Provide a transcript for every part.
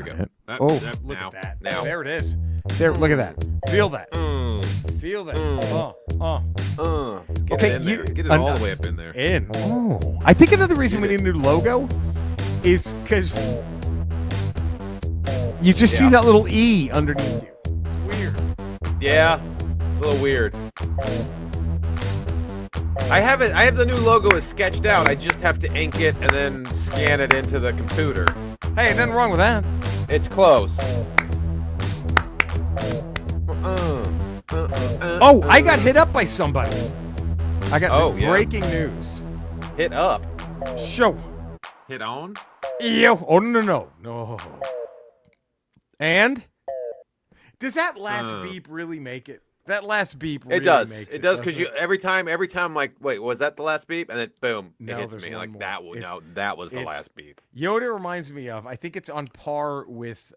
we go. Look now, at that. Now. There it is. There, look at that. Feel that. Feel that. Get Okay, it in there. Get it all the way up in there. Oh. I think another reason we need a new logo is because you just see that little E underneath you. It's weird. Yeah, it's a little weird. I have it. I have the new logo is sketched out. I just have to ink it and then scan it into the computer. Hey, nothing wrong with that. It's close. Oh, I got hit up by somebody. I got breaking news. Hit up. Show. Hit on? Yo. Oh, no. And? Does that last beep really make it? That last beep really makes it. It does because you every time I'm like, wait, was that the last beep? And then boom, it hits me like that. That was the last beep. Yoda reminds me of. I think it's on par with.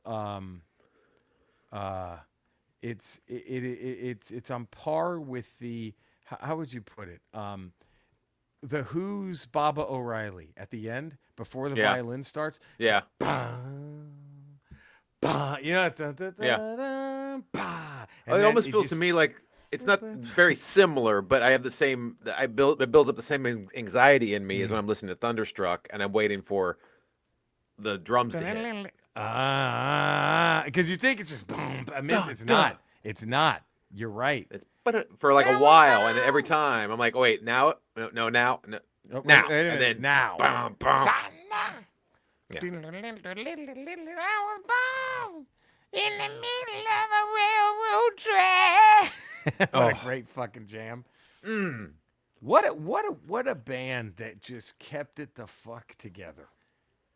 It's on par with the. How would you put it? The Who's Baba O'Reilly at the end before the violin starts. Yeah. You know, it almost feels to me like it's not very similar, but I have the same. It builds up the same anxiety in me as when I'm listening to Thunderstruck and I'm waiting for the drums to hit. Because you think it's just boom. I mean, it's not. It's not. You're right. It's for like a while, and every time I'm like, oh wait, now, no, now, and then now. Boom, boom. Yeah. I was born in the middle of a railroad track. What a great fucking jam. What a band that just kept it the fuck together.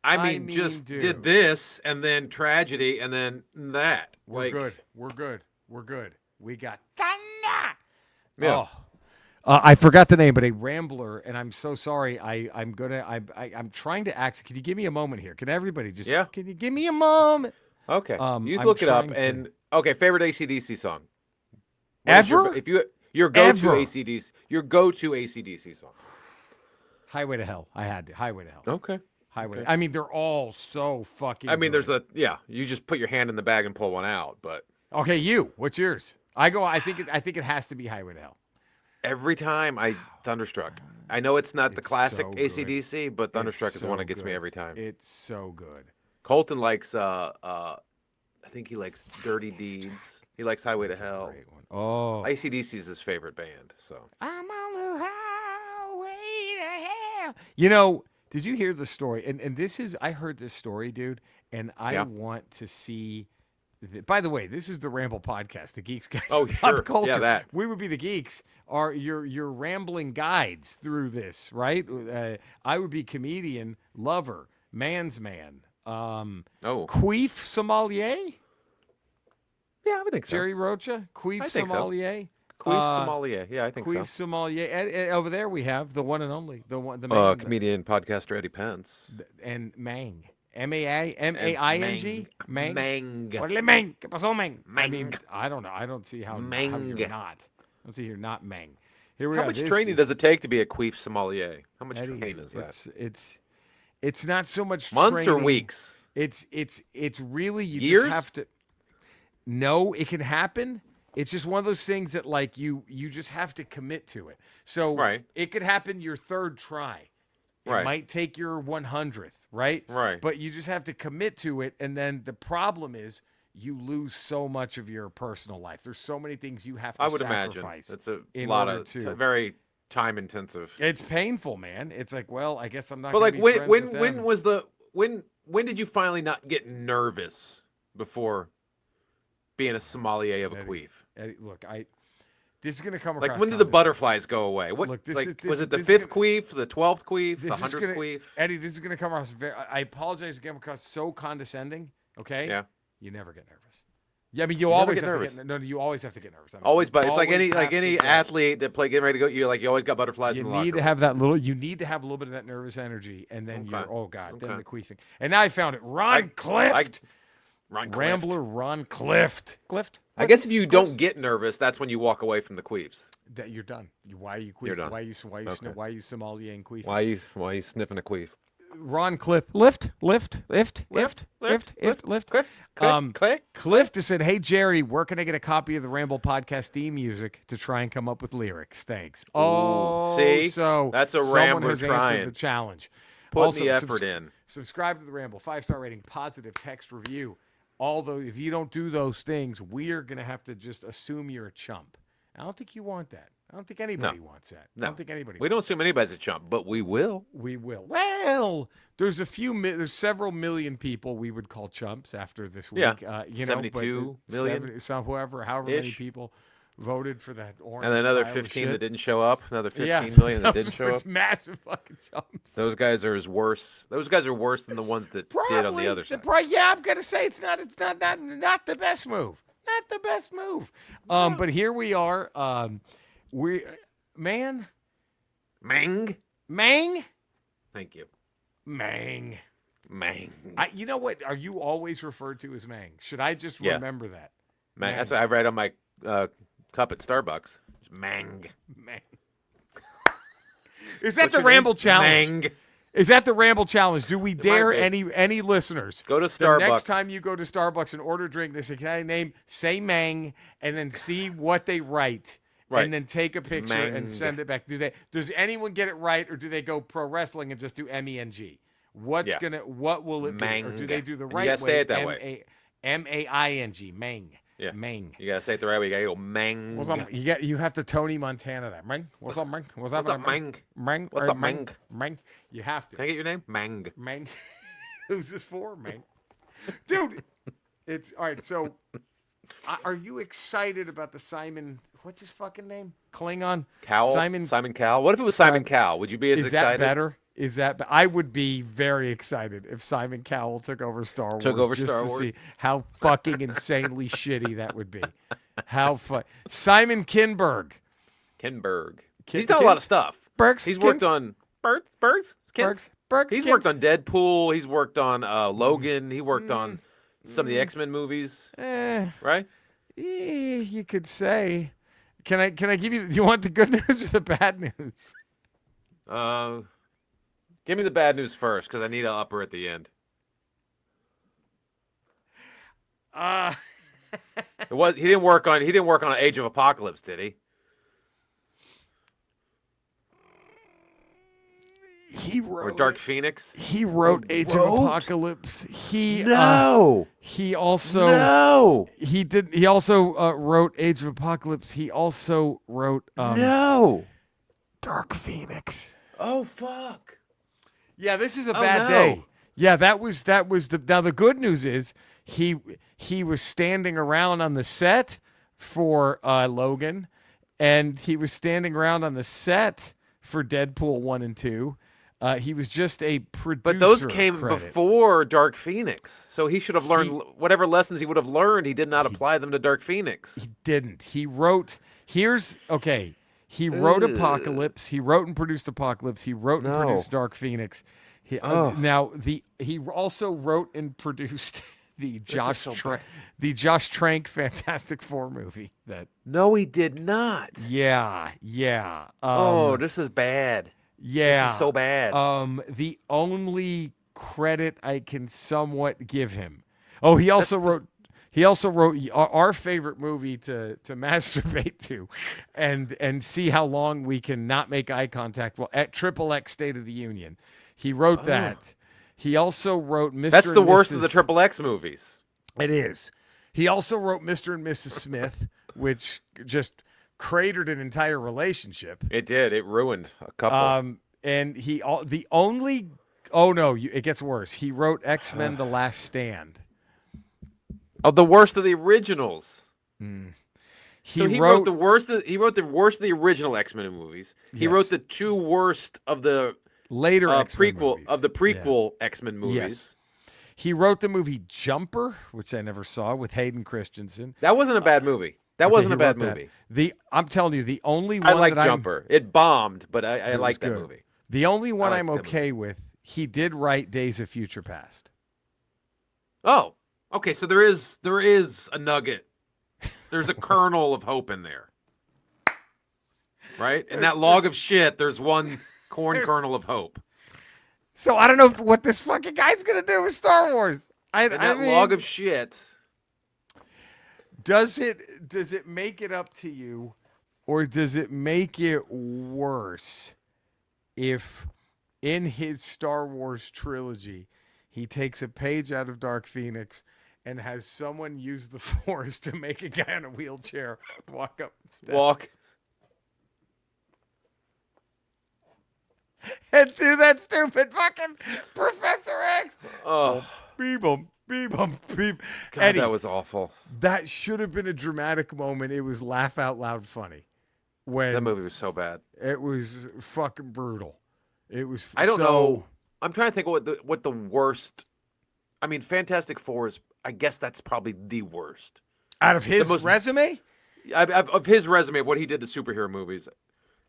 I mean just dude. Did this and then tragedy and then that. We're good. We got thunder. Yeah. I forgot the name, but a Rambler, and I'm so sorry. I'm trying to access. Can you give me a moment here? Can everybody just? Yeah. Can you give me a moment? Okay. You look it up and favorite AC/DC song. Ever? Your go-to AC/DC song. Highway to Hell. I had to. Highway to Hell. Okay. Highway. I mean, they're all so fucking. I mean, good. you just put your hand in the bag and pull one out, but. Okay, what's yours? I think it has to be Highway to Hell. Every time Thunderstruck. I know it's not the classic so AC/DC, but Thunderstruck is the one that gets me every time. It's so good. Colton likes, I think he likes Dirty Deeds. He likes Highway to Hell. A great one. Oh. AC/DC is his favorite band, so. I'm on the highway to hell. You know, did you hear the story? And I heard this story, dude, and I want to see. By the way, this is the Ramble podcast, the Geeks Guide. Oh, sure. Culture. Yeah, that. We would be the geeks. Are your rambling guides through this, right? I would be comedian, lover, man's man. Queef sommelier? Yeah, I would think so. Jerry Rocha? Queef sommelier? Queef sommelier. Yeah, I think so. Queef sommelier. And over there we have the one and only, the man. Comedian, podcaster Eddie Pence. And Mang. M-A-I-N-G? Mang? Mang. Orale, Mang. ¿Qué pasó, Mang? Mang. I mean, I don't know. I don't see how you're not. I don't see you're not Mang. Here we How are. much training does it take to be a queef sommelier? How much training is that? It's not so much months training. Or weeks? It's really years? Just have to. No, it can happen. It's just one of those things that like you just have to commit to it. So it could happen your third try. It might take your 100th, right? Right. But you just have to commit to it, and then the problem is you lose so much of your personal life. There's so many things you have to sacrifice. Imagine. It's a lot of very time intensive. It's painful, man. It's like, well, I guess I'm not. But like, when did you finally not get nervous before being a sommelier of a queef? Eddie, look, this is going to come across. Like, when did the butterflies go away? Was it the 5th queef, the 12th queef, the 100th queef? Eddie, this is going to come across I apologize again because so condescending, okay? Yeah. You never get nervous. Yeah, I mean, you always have to get you always have to get nervous. I mean, always, but it's like any athlete that getting ready to go, you always got butterflies in the locker room. You need to have a little bit of that nervous energy, and then then the queefing. And now I found it. Ron Clift. Rambler Ron Clift. I guess if you don't get nervous, that's when you walk away from the queefs. That you're done. Why are you queefing? You're done. Why are you sommelier and queefing? Why are you sniffing a queef? Ron Cliff. Lift. Cliff just said, "Hey Jerry, where can I get a copy of the Ramble podcast theme music to try and come up with lyrics? Thanks." Ooh, see? So that's a someone Rambler has trying. answered the challenge. Putting Also, the effort in. Subscribe to the Ramble, 5-star rating, positive text review. Although if you don't do those things, we're gonna have to just assume you're a chump. I don't think you want that. I don't think anybody wants that. No. I don't think anybody. We don't assume anybody's a chump, but we will. We will. Well, there's several million people we would call chumps after this week. Yeah, 72 million. However many people voted for that orange. And another pile of 15 shit. that didn't show up. Another 15 million that didn't show up. Massive fucking chumps. Those guys are worse. Those guys are worse than the ones that did on the other side. Yeah, I'm gonna say it's not the best move. Not the best move. But here we are. Mang. Thank you. Mang. Mang. You know what? Are you always referred to as Mang? Should I just remember that? Mang. That's what I read on my cup at Starbucks. Mang. Is that the Ramble Challenge? Mang. Is that the Ramble Challenge? Do we dare any listeners go to Starbucks? The next time you go to Starbucks and order a drink, they say, "Can I say Mang?" and then see what they write. Right. And then take a picture and send it back. Does anyone get it right, or do they go pro wrestling and just do MENG? What will it Mang. be? Or do they do the right way? You gotta say it that way. MAING. Mang. Yeah. Mang. You gotta say it the right way. You gotta go Mang. What's up? You have to Tony Montana that. Mang. What's up, Mang? What's up, Mang? Mang. What's up, Mang? Mang. You have to. Can I get your name? Mang. Mang. Who's this for, Mang? Dude, it's all right. So, are you excited about the Simon? What's his fucking name? Klingon? Cowell? Simon Cowell? What if it was Simon Cowell? Would you be as excited? Is that better? I would be very excited if Simon Cowell took over Star Wars. To see how fucking insanely shitty that would be. Simon Kinberg. He's done a lot of stuff. He's worked on Burks? He's worked on Deadpool. He's worked on Logan. He worked on some of the X-Men movies. Right? You could say. Can I give you? Do you want the good news or the bad news? Give me the bad news first, because I need an upper at the end. He didn't work on Age of Apocalypse, did he? Or Dark Phoenix. He wrote Age of Apocalypse. He also he did. He also wrote Age of Apocalypse. He also wrote Dark Phoenix. Oh fuck. Yeah, this is a bad day. Yeah, that was the. Now the good news is he was standing around on the set for Logan, and he was standing around on the set for Deadpool 1 and 2. He was just a producer. But those came before Dark Phoenix, so he should have learned whatever lessons he would have learned. He did not apply them to Dark Phoenix. He didn't. He wrote. He wrote Apocalypse. He wrote and produced Apocalypse. He wrote and produced Dark Phoenix. He also wrote and produced the Josh Trank Fantastic Four movie. No, he did not. Yeah. This is bad. Yeah, this is so bad. The only credit I can somewhat give him. Oh, he also wrote our favorite movie to masturbate to, and see how long we can not make eye contact. Well, at XXX State of the Union, he wrote that. He also wrote Mr. That's the worst of the XXX movies. It is. He also wrote Mr. and Mrs. Smith, which just cratered an entire relationship. It did. It ruined a couple. And it gets worse. He wrote X-Men: The Last Stand. Oh, the worst of the originals. He wrote the worst. He wrote the worst of the original X-Men movies. He wrote the two worst of the later prequel X-Men movies. Yes. He wrote the movie Jumper, which I never saw, with Hayden Christensen. That wasn't a bad movie. That wasn't a bad movie. I'm telling you, the only one I like Jumper. It bombed, but I like that movie. The only one I'm okay with, he did write Days of Future Past. Oh, okay. So there is a nugget. There's a kernel of hope in there, right? In that log of shit, there's one kernel of hope. So I don't know what this fucking guy's gonna do with Star Wars. And that log of shit. Does it make it up to you, or does it make it worse if in his Star Wars trilogy he takes a page out of Dark Phoenix and has someone use the Force to make a guy in a wheelchair walk up steps? And do that stupid fucking Professor X. Oh. Beep. God, Eddie, that was awful. That should have been a dramatic moment. It was laugh out loud funny. When that movie was so bad. It was fucking brutal. It was. I don't know. I'm trying to think what the worst. I mean, Fantastic Four is. I guess that's probably the worst out of his resume. Of his resume, of what he did to superhero movies,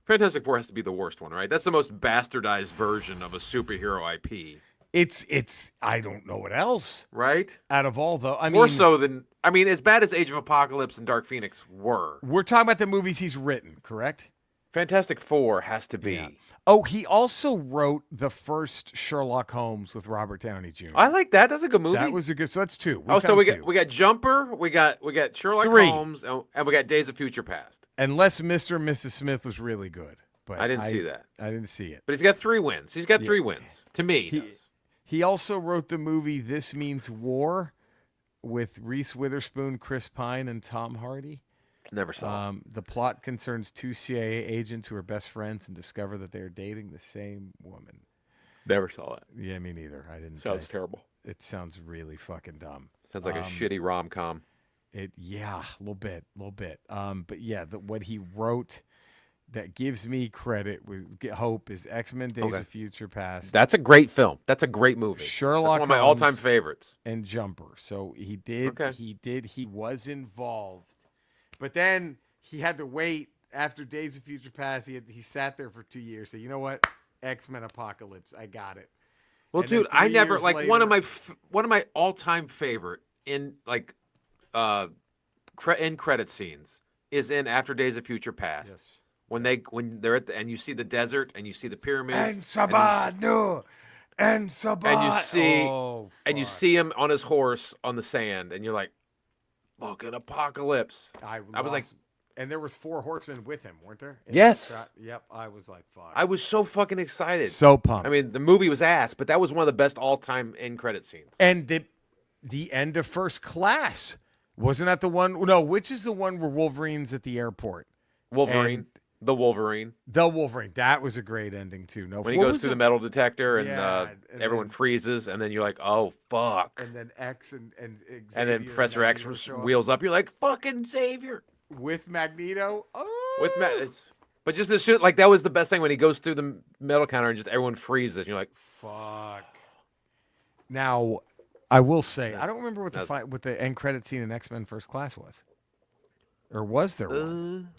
Fantastic Four has to be the worst one, right? That's the most bastardized version of a superhero IP. It's I don't know what else. Right? Out of all though. More so than as bad as Age of Apocalypse and Dark Phoenix were. We're talking about the movies he's written, correct? Fantastic Four has to be. Yeah. Oh, he also wrote the first Sherlock Holmes with Robert Downey Jr. I like that. That's a good movie. That was a good. So that's two. So we got Jumper, we got Sherlock Holmes, and we got Days of Future Past. Unless Mr. and Mrs. Smith was really good, but I didn't see that. I didn't see it. But he's got 3 wins. He's got 3 wins to me. He also wrote the movie This Means War with Reese Witherspoon, Chris Pine, and Tom Hardy. Never saw it. The plot concerns 2 CIA agents who are best friends and discover that they are dating the same woman. Never saw it. Yeah, me neither. I didn't. Sounds terrible. It sounds really fucking dumb. Sounds like a shitty rom-com. A little bit. But yeah, what he wrote that gives me credit with hope is X-Men Days of Future Past. That's a great film. That's a great movie. Sherlock That's one of my all-time favorites. And Jumper. So he was involved. But then he had to wait after Days of Future Past. He sat there for 2 years. Said, you know what? X-Men Apocalypse. I got it. Well, dude, I never later, one of my all-time favorite in end credit scenes is in After Days of Future Past. Yes. When they're at and you see the desert and you see the pyramids and Sabah, and Sabah, and you see him on his horse on the sand, and you're like, fucking apocalypse. I was like, and there was 4 horsemen with him, weren't there? Yes. Yep. I was like, fuck. I was so fucking excited. So pumped. I mean, the movie was ass, but that was one of the best all-time end credit scenes. And the end of First Class, wasn't that the one? No, which is the one where Wolverine's at the airport? The Wolverine. That was a great ending too. No, when he goes through the metal detector and everyone freezes, and then you're like, "Oh fuck!" And then X and then Professor X wheels up. You're like, "Fucking Xavier!" With Magneto. But just this shit, like that was the best thing when he goes through the metal counter and just everyone freezes. And you're like, "Fuck!" Now, I will say, I don't remember what the end credit scene in X-Men First Class was, or was there one?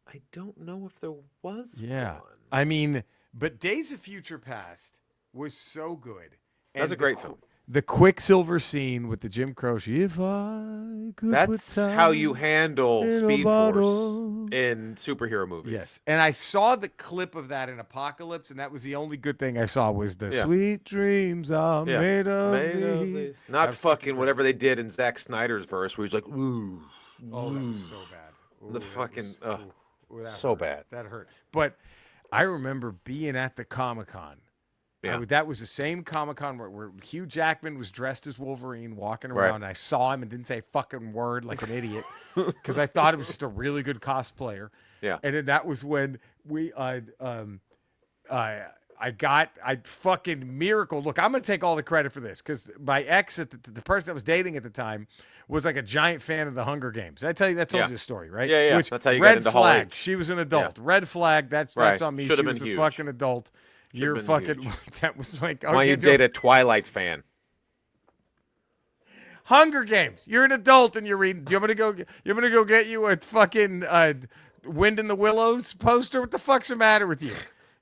I don't know if there was one. I mean, but Days of Future Past was so good. That's a great film. The Quicksilver scene with the Jim Croce. If I could That's how you handle Speed Force in superhero movies. Yes. And I saw the clip of that in Apocalypse, and that was the only good thing I saw was the sweet dreams are made of these. Not fucking whatever they did in Zack Snyder's verse where he's like, ooh. Oh, that was so bad. The fucking... so hurt. Bad. That hurt. But I remember being at the Comic-Con. Yeah. That was the same Comic-Con where Hugh Jackman was dressed as Wolverine walking around. Right. And I saw him and didn't say a fucking word like an idiot because I thought it was just a really good cosplayer. Yeah. And then that was when I fucking miracle. Look, I'm going to take all the credit for this because my ex, the person I was dating at the time, was like a giant fan of the Hunger Games. I told you the story, right? Yeah. That's how you got into Hall H. She was an adult. Yeah. Red flag. That's on me. She was a fucking adult. You're fucking. Huge. That was like. Why you date a Twilight fan? Hunger Games. You're an adult and you're reading. Do you want me to go? You want me to go get you a fucking Wind in the Willows poster? What the fuck's the matter with you?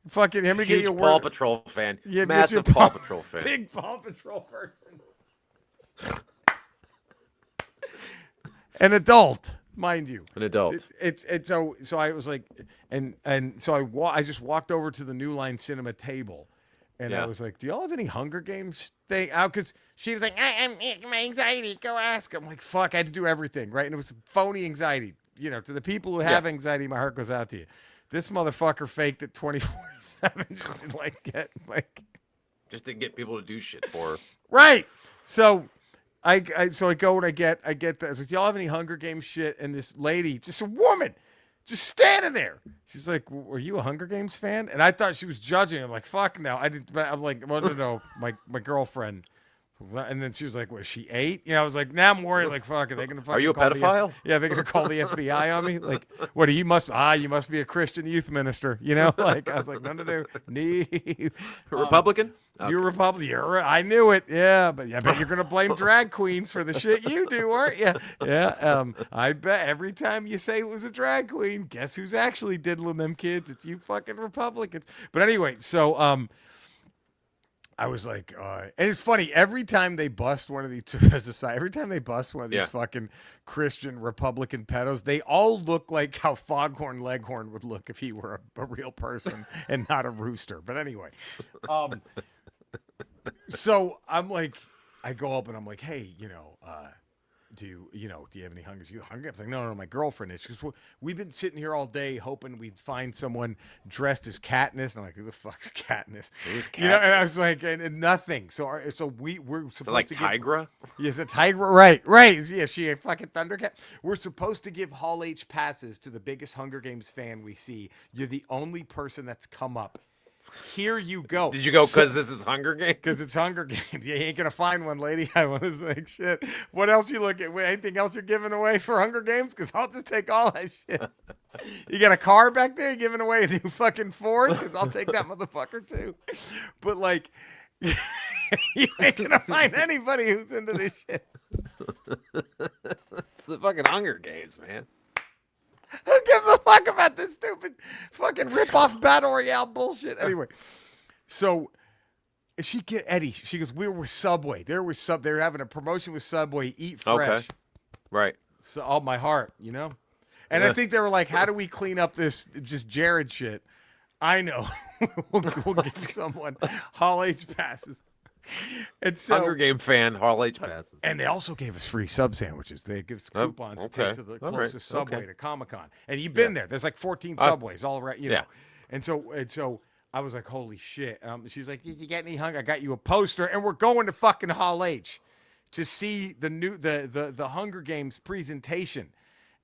Fucking him to get you a Paw Patrol fan. Yeah, massive Paw Patrol fan. Big Paw Patrol person. An adult, mind you. An adult. It's so I was like, and so I just walked over to the New Line Cinema table, And I was like, do y'all have any Hunger Games thing out? Because she was like, I'm my anxiety. Go ask. I'm like, fuck, I had to do everything, right? And it was phony anxiety. You know, to the people who have anxiety, my heart goes out to you. This motherfucker faked it 24/7. Just to get people to do shit for her. Right. So I go and I get that. I was like, do y'all have any Hunger Games shit? And this lady, just a woman, just standing there. She's like, "Were you a Hunger Games fan?" And I thought she was judging. I'm like, "Fuck no." I didn't. I'm like, "Well, no, my girlfriend." And then she was like, "Was she 8?" You know, I was like, "Now I'm worried. Like, fuck, are they gonna fucking? Are you a pedophile? They're gonna call the FBI on me. Like, what? You must be a Christian youth minister. You know, like I was like, none to do. Republican? Okay. You're a Republican. I knew it. Yeah, but I bet you're gonna blame drag queens for the shit you do, aren't you? Yeah. I bet every time you say it was a drag queen, guess who's actually diddling them kids? It's you fucking Republicans. But anyway, so I was like, and it's funny, every time they bust one of these, every time they bust one of these fucking Christian Republican pedos, they all look like how Foghorn Leghorn would look if he were a real person and not a rooster. But anyway, so I'm like, I go up and I'm like, hey, do you have any hungers? You hungry? I'm like, no, my girlfriend is. She goes, well, we've been sitting here all day hoping we'd find someone dressed as Katniss. And I'm like, who the fuck's Katniss? Who's Katniss? You know, and I was like, and nothing. So we're supposed like to Tigra? Yes, a Tigra. Right. Yeah, she a fucking Thundercat. We're supposed to give Hall H passes to the biggest Hunger Games fan we see. You're the only person that's come up. Here you go. Did you go because this is Hunger Games? Because it's Hunger Games. You ain't going to find one, lady. I was like, shit. What else you look at? Anything else you're giving away for Hunger Games? Because I'll just take all that shit. You got a car back there? You're giving away a new fucking Ford? Because I'll take that motherfucker too. But like, you ain't going to find anybody who's into this shit. It's the fucking Hunger Games, man. Who gives a fuck about this stupid fucking rip-off Battle Royale bullshit? Anyway, so she goes, we were with Subway. They were having a promotion with Subway, Eat Fresh. Okay. Right. So, all my heart, And I think they were like, how do we clean up this just Jared shit? I know. we'll get someone Hall H passes. And so, Hunger Game fan, Hall H passes. And they also gave us free sub sandwiches. They give us coupons to take to the closest Subway to Comic-Con. And you've been there. There's like 14 Subways all right, know. And so I was like, holy shit. She's like, did you get any hunger? I got you a poster, and we're going to fucking Hall H to see the Hunger Games presentation.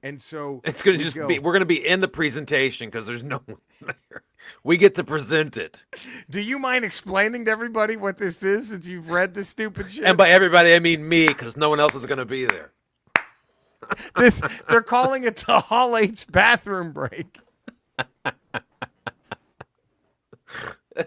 And so it's gonna we're gonna be in the presentation because there's no one there. We get to present it. Do you mind explaining to everybody what this is since you've read this stupid shit? And by everybody, I mean me, because no one else is gonna be there. They're calling it the Hall H bathroom break. Can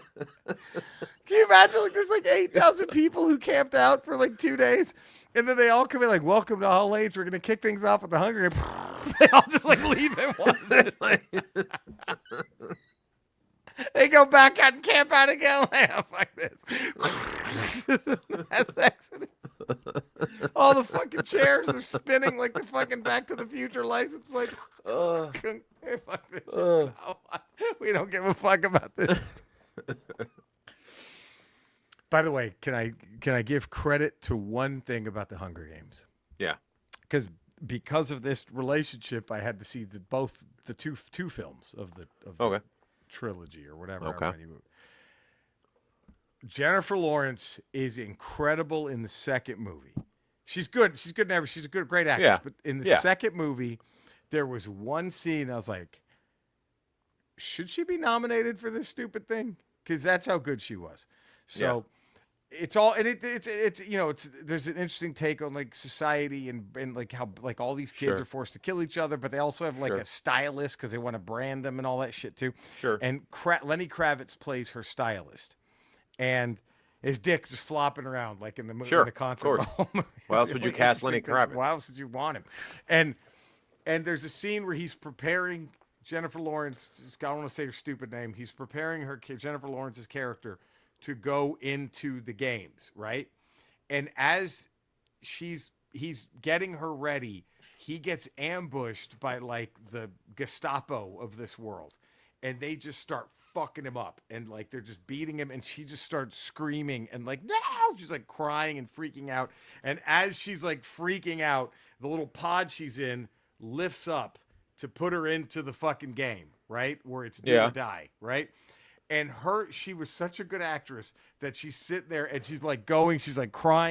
you imagine? Like, there's like 8,000 people who camped out for like 2 days, and then they all come in like, "Welcome to Hall H. We're gonna kick things off with the Hunger Games." They all just like leave at once. They go back out and camp out again. Fuck this. That's excellent. All the fucking chairs are spinning like the fucking Back to the Future license plate. Fuck this shit. We don't give a fuck about this. By the way, can I give credit to one thing about the Hunger Games? Yeah. Because of this relationship, I had to see the two films of the trilogy or whatever. Okay. Jennifer Lawrence is incredible in the second movie. She's good. She's good in every. She's a great actress. Yeah. But in the second movie, there was one scene I was like, should she be nominated for this stupid thing? Because that's how good she was. So it's all, and it's there's an interesting take on like society and like how like all these kids are forced to kill each other, but they also have like a stylist because they want to brand them and all that shit too. Sure. And Lenny Kravitz plays her stylist, and his dick just flopping around like in the movie, in the concert. Of course. Why else would you cast Lenny Kravitz? Why else would you want him? And there's a scene where he's preparing Jennifer Lawrence. I don't want to say her stupid name. He's preparing Jennifer Lawrence's character to go into the games, right? And as he's getting her ready, he gets ambushed by like the Gestapo of this world. and they just start fucking him up, and like they're just beating him, and she just starts screaming and like no, she's like crying and freaking out. And as she's like freaking out, the little pod she's in lifts up to put her into the fucking game, right? Where it's do or die, right? And she was such a good actress that she's sitting there and she's like crying.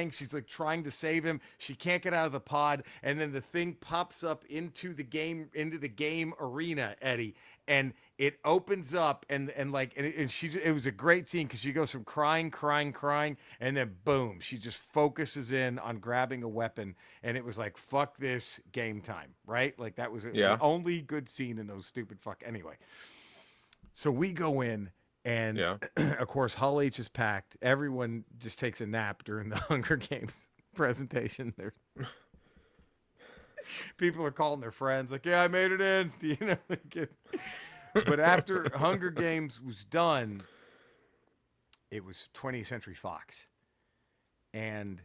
She's like trying to save him. She can't get out of the pod. And then the thing pops up into the game arena, Eddie. And it opens up and it was a great scene because she goes from crying. And then boom, she just focuses in on grabbing a weapon. And it was like, fuck this, game time, right? Like that was the only good scene in those stupid Anyway, so we go in. And of course, Hall H is packed. Everyone just takes a nap during the Hunger Games presentation. People are calling their friends like, "Yeah, I made it in." You know. But after Hunger Games was done, it was 20th Century Fox, and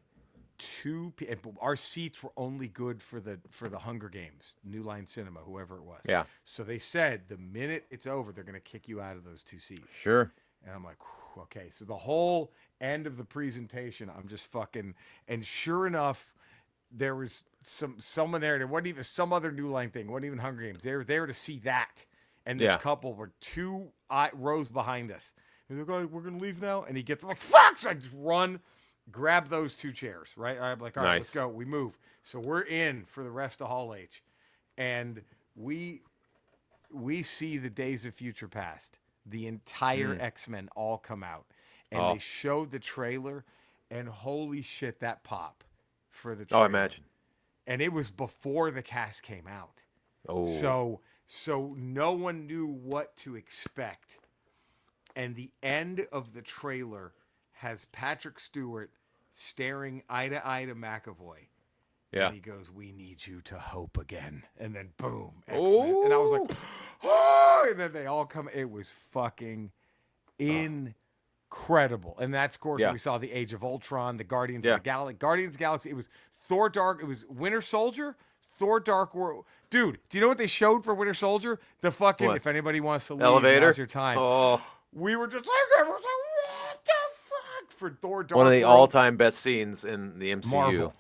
our seats were only good for the Hunger Games, New Line Cinema, whoever it was. Yeah. So they said the minute it's over, they're going to kick you out of those 2 seats. Sure. And I'm like, okay. So the whole end of the presentation, I'm just fucking, and sure enough, there was someone there. There wasn't even some other New Line thing. It wasn't even Hunger Games. They were there to see that. And this couple were 2 rows behind us. And they're going, "We're going to leave now." And he gets like, "Fuck!" So I just run. Grab those 2 chairs, right? I'm like, all right, let's go. We move. So we're in for the rest of Hall H. And we see the Days of Future Past. The entire X-Men all come out. And they showed the trailer. And holy shit, that pop for the trailer. Oh, I imagine. And it was before the cast came out. Oh. So no one knew what to expect. And the end of the trailer has Patrick Stewart staring eye to McAvoy. Yeah. And he goes, "We need you to hope again." And then boom, X-Men. And I was like, "Oh!" And then they all come. It was fucking incredible. And that's, of course, when we saw the Age of Ultron, the Guardians of the Galaxy. Guardians of the Galaxy. It was Thor Dark. It was Winter Soldier, Thor Dark World. Dude, do you know what they showed for Winter Soldier? The fucking, if anybody wants to leave, elevator. now's your time. Oh. We were just like, what the fuck? For Thor Dark World. One of the all-time best scenes in the MCU. Marvel.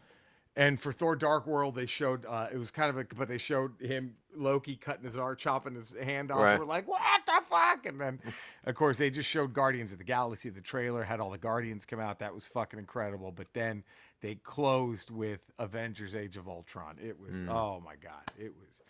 And for Thor Dark World, they showed, it was kind of but they showed him, Loki, cutting his arm, chopping his hand off. Right. We're like, what the fuck? And then, of course, they just showed Guardians of the Galaxy. The trailer had all the Guardians come out. That was fucking incredible. But then they closed with Avengers Age of Ultron. It was, oh my God. It was.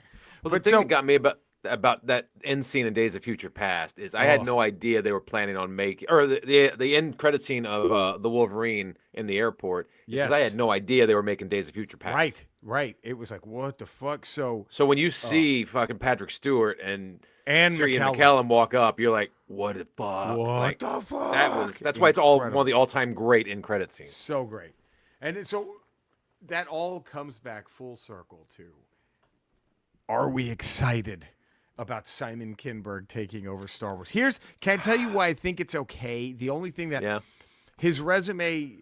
Well, the thing that got me about that end scene in Days of Future Past is I had no idea they were planning on making, or the end credit scene of the Wolverine in the airport. Because I had no idea they were making Days of Future Past. Right. It was like, what the fuck? So when you see fucking Patrick Stewart and Ian McKellen walk up, you're like, what the fuck? What the fuck? That's why it's all one of the all-time great end credit scenes. So great. And so that all comes back full circle to, are we excited about Simon Kinberg taking over Star Wars? Can I tell you why I think it's okay? The only thing that his resume,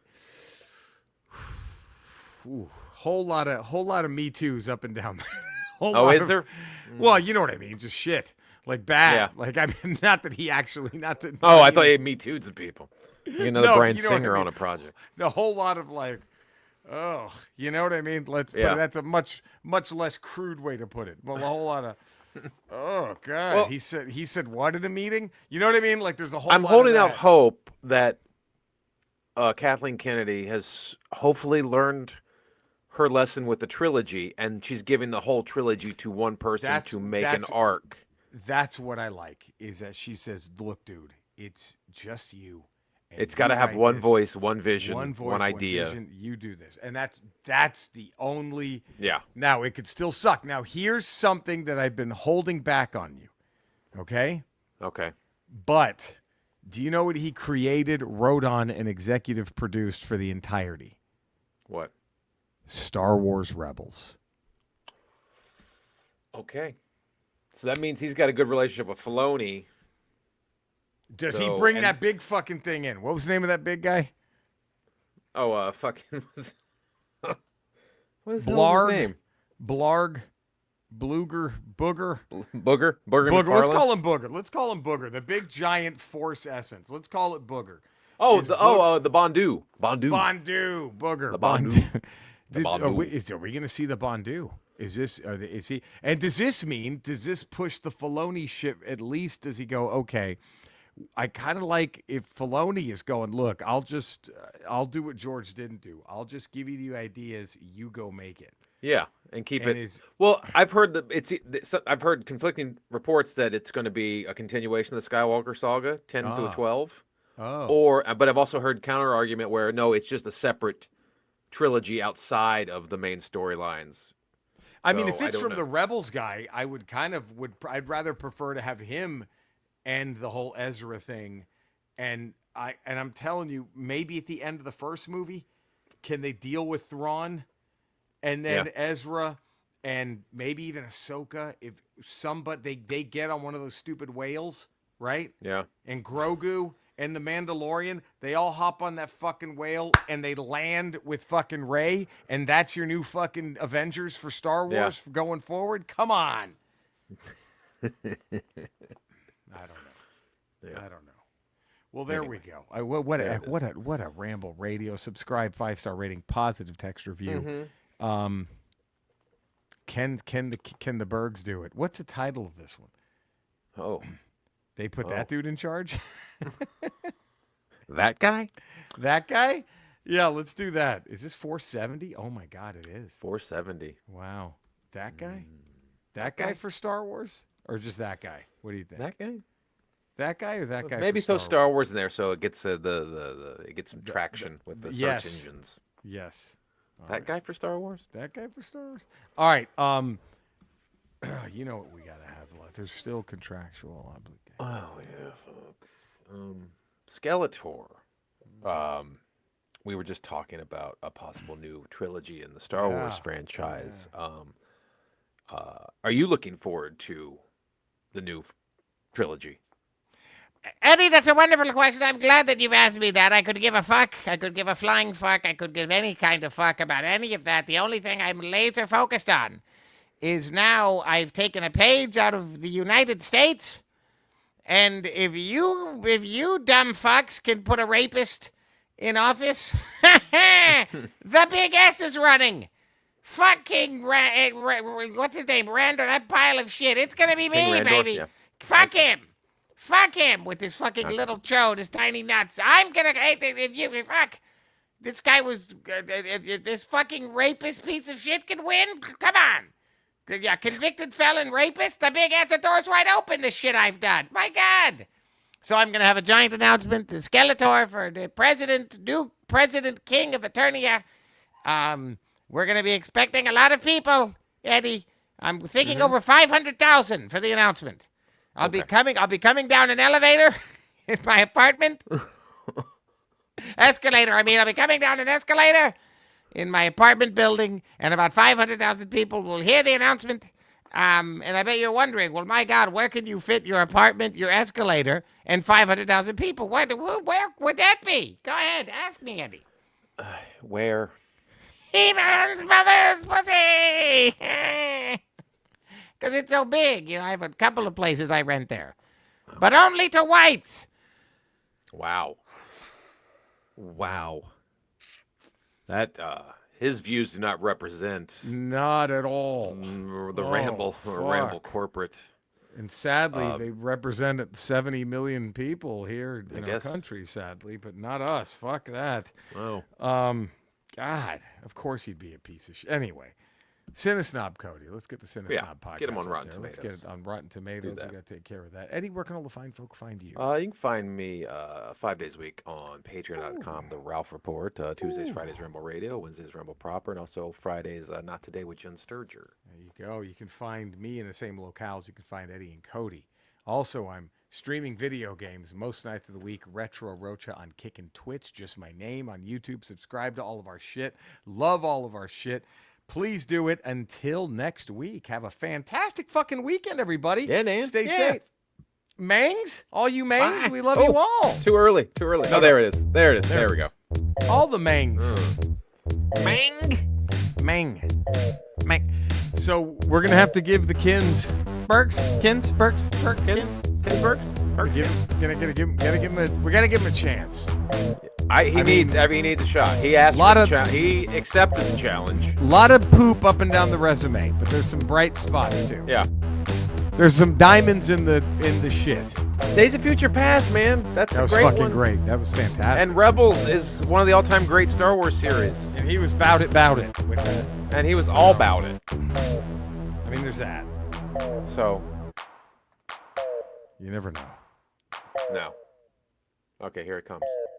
whole lot of Me Too's up and down. Is there? Well, you know what I mean. Just shit. Like bad. Yeah. Like, I mean, not that he actually, I thought he had Me Too'd some people. Another Bryan Singer on a project. A whole lot of like, you know what I mean? Let's put it, that's a much less crude way to put it. Well, a whole lot of, oh God. Well, he said what in a meeting? You know what I mean? Like there's a whole I'm lot holding of out hope that Kathleen Kennedy has hopefully learned her lesson with the trilogy, and she's giving the whole trilogy to one person to make an arc. That's what I like, is that she says, look, dude, it's just you. It's got to have one voice, one vision, one idea. One vision, you do this. And that's the only... Yeah. Now, it could still suck. Now, here's something that I've been holding back on you. Okay? Okay. But do you know what he created, wrote on, and executive produced for the entirety? What? Star Wars Rebels. Okay. So that means he's got a good relationship with Filoni. Does he bring that big fucking thing in? What was the name of that big guy? Fucking... what is his name? Blarg. Booger. Booger Let's McFarlane? call him Booger. Let's call him Booger. The big giant Force essence. Let's call it Booger. Oh, the Bondu. Bondu. Booger. The Bondu. Are we going to see the Bondu? Is he? And does this push the Filoni ship at least? Does he go, okay, I kind of like if Filoni is going, look, I'll do what George didn't do. I'll just give you the ideas. You go make it. Yeah, and keep it. Well, I've heard I've heard conflicting reports that it's going to be a continuation of the Skywalker saga, 10 through 12. Oh. But I've also heard counter argument where no, it's just a separate trilogy outside of the main storylines. I mean, if it's from the Rebels guy, I'd rather prefer to have him end the whole Ezra thing. And I'm telling you, maybe at the end of the first movie, can they deal with Thrawn and then Ezra and maybe even Ahsoka if somebody they get on one of those stupid whales, right? Yeah. And Grogu and the Mandalorian, they all hop on that fucking whale and they land with fucking Rey, and that's your new fucking Avengers for Star Wars going forward? Come on. I don't know. Yeah. I don't know. Well, there we go. What a Ramble Radio. Subscribe, 5-star rating, positive text review. Mm-hmm. Can the Bergs do it? What's the title of this one? Oh. They put that dude in charge? That guy? That guy? Yeah, let's do that. Is this 470? Oh my God, it is. 470. Wow. That guy? That guy for Star Wars? Or just that guy? What do you think? That guy? That guy or that guy? Maybe for throw Star Wars in there so it gets it gets some traction with the search engines. Yes. That guy for Star Wars? That guy for Star Wars? All right. You know what we gotta have left. There's still contractual obligations. Oh yeah, fuck. Skeletor. We were just talking about a possible new trilogy in the Star Wars franchise. Are you looking forward to the new trilogy? Eddie, that's a wonderful question. I'm glad that you've asked me that. I could give a fuck. I could give a flying fuck. I could give any kind of fuck about any of that. The only thing I'm laser focused on is now I've taken a page out of the United States. And if you dumb fucks can put a rapist in office, the big S is running. Fucking what's his name? Randall, that pile of shit. It's gonna be me, baby. Yeah. Fuck him. Fuck him with his fucking little chode, his tiny nuts. I'm gonna fuck. This guy was if this fucking rapist piece of shit can win. Come on. Yeah, convicted felon rapist. The big the door's wide open. This shit I've done. My God. So I'm gonna have a giant announcement to Skeletor for the new president, king of Eternia. We're gonna be expecting a lot of people, Eddie. I'm thinking over 500,000 for the announcement. I'll be coming down an elevator in my apartment. Escalator. I'll be coming down an escalator in my apartment building, and about 500,000 people will hear the announcement. And I bet you're wondering, well, my God, where can you fit your apartment, your escalator, and 500,000 people? Where would that be? Go ahead, ask me, Andy. Where? He-Man's mother's pussy! Because it's so big. I have a couple of places I rent there. But only to whites. Wow. That, his views do not represent... Not at all. The Ramble corporate. And sadly, they represented 70 million people here in our country, sadly, but not us. Fuck that. Wow. God, of course he'd be a piece of shit. Anyway, Cinesnob Cody. Let's get the Cinesnob podcast. Get him on Rotten Tomatoes. Let's get it on Rotten Tomatoes. We got to take care of that. Eddie, where can all the fine folk find you? You can find me 5 days a week on patreon.com, The Ralph Report. Tuesdays, Fridays, Ramble Radio. Wednesdays, Ramble Proper. And also Fridays, Not Today with Jen Sturger. There you go. You can find me in the same locales. You can find Eddie and Cody. Also, I'm streaming video games most nights of the week. Retro Rocha on Kick and Twitch. Just my name on YouTube. Subscribe to all of our shit. Love all of our shit. Please do it. Until next week. Have a fantastic fucking weekend, everybody. Yeah, man. Stay safe. Mangs? All you Mangs, we love you all. Too early. No, there it is. There we go. All the Mangs. Mang. So we're gonna have to give the Kins, Burks, Kins, Burks, Burks, Kins, Burks. We gotta give him a chance. He needs a shot. He asked for the challenge. He accepted the challenge. A lot of poop up and down the resume, but there's some bright spots too. Yeah. There's some diamonds in the shit. Days of Future Past, man. That was fucking great. That was fantastic. And Rebels is one of the all-time great Star Wars series. And he was bout it with that. And he was all about it. I mean, there's that. So. You never know. No. Okay, here it comes.